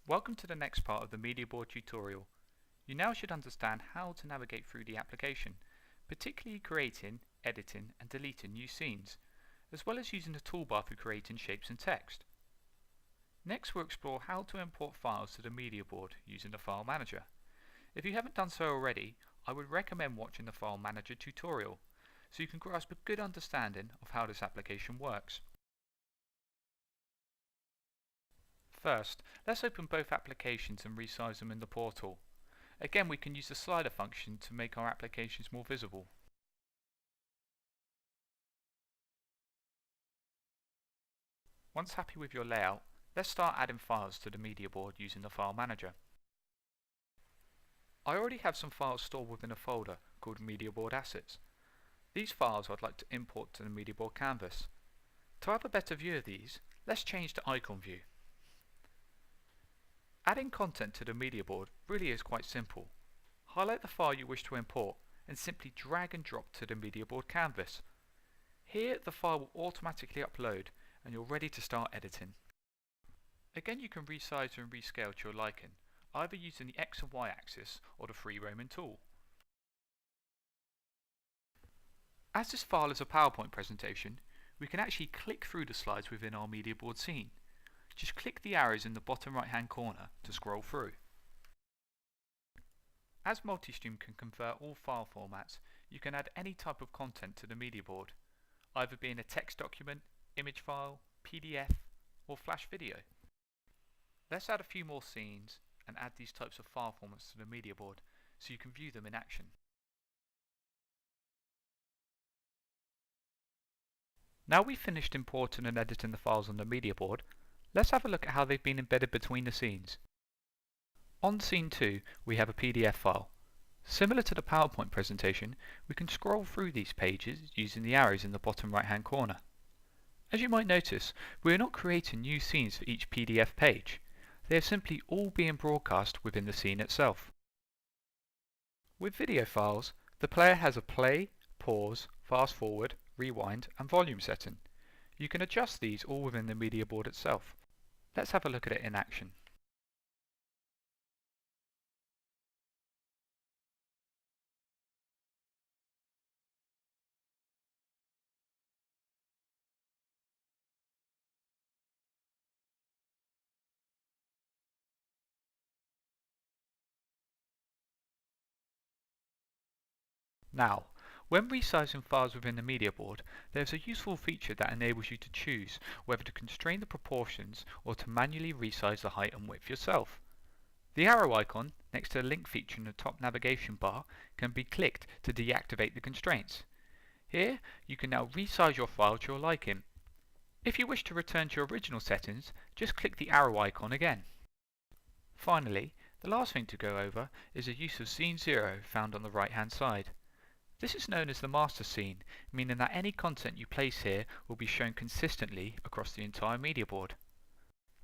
Welcome to the next part of the Mediaboard tutorial. You now should understand how to navigate through the application, particularly creating, editing and deleting new scenes, as well as using the toolbar for creating shapes and text. Next we'll explore how to import files to the Mediaboard using the File Manager. If you haven't done so already, I would recommend watching the File Manager tutorial, so you can grasp a good understanding of how this application works. First, let's open both applications and resize them in the portal. Again, we can use the slider function to make our applications more visible. Once happy with your layout, let's start adding files to the Mediaboard using the File Manager. I already have some files stored within a folder called Mediaboard Assets. These files I'd like to import to the Mediaboard canvas. To have a better view of these, let's change to icon view. Adding content to the Mediaboard really is quite simple. Highlight the file you wish to import and simply drag and drop to the Mediaboard canvas. Here the file will automatically upload and you're ready to start editing. Again, you can resize and rescale to your liking, either using the X and Y axis or the free roaming tool. As this file is a PowerPoint presentation, we can actually click through the slides within our Mediaboard scene. Just click the arrows in the bottom right hand corner to scroll through. As Multistream can convert all file formats, you can add any type of content to the Mediaboard, either being a text document, image file, PDF or Flash video. Let's add a few more scenes and add these types of file formats to the Mediaboard so you can view them in action. Now we've finished importing and editing the files on the Mediaboard, let's have a look at how they've been embedded between the scenes. On scene 2 we have a PDF file. Similar to the PowerPoint presentation, we can scroll through these pages using the arrows in the bottom right hand corner. As you might notice, we are not creating new scenes for each PDF page. They are simply all being broadcast within the scene itself. With video files, the player has a play, pause, fast forward, rewind and volume setting. You can adjust these all within the Mediaboard itself. Let's have a look at it in action. Now, when resizing files within the Mediaboard, there is a useful feature that enables you to choose whether to constrain the proportions or to manually resize the height and width yourself. The arrow icon next to the link feature in the top navigation bar can be clicked to deactivate the constraints. Here, you can now resize your file to your liking. If you wish to return to your original settings, just click the arrow icon again. Finally, the last thing to go over is the use of Scene 0 found on the right hand side. This is known as the master scene, meaning that any content you place here will be shown consistently across the entire Mediaboard.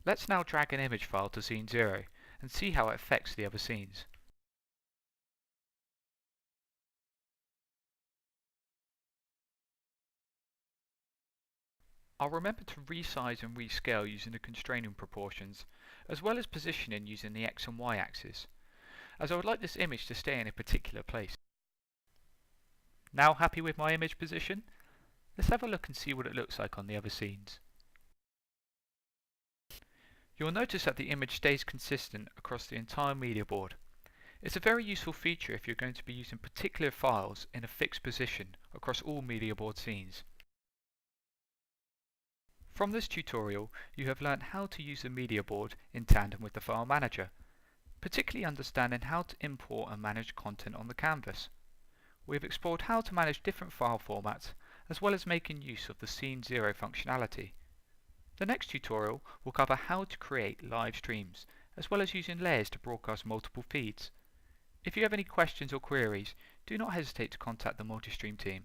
Let's now drag an image file to Scene 0 and see how it affects the other scenes. I'll remember to resize and rescale using the constraining proportions, as well as positioning using the X and Y axis, as I would like this image to stay in a particular place. Now happy with my image position? Let's have a look and see what it looks like on the other scenes. You'll notice that the image stays consistent across the entire Mediaboard. It's a very useful feature if you're going to be using particular files in a fixed position across all Mediaboard scenes. From this tutorial, you have learned how to use the Mediaboard in tandem with the File Manager, particularly understanding how to import and manage content on the canvas. We have explored how to manage different file formats, as well as making use of the Scene 0 functionality. The next tutorial will cover how to create live streams, as well as using layers to broadcast multiple feeds. If you have any questions or queries, do not hesitate to contact the Multistream team.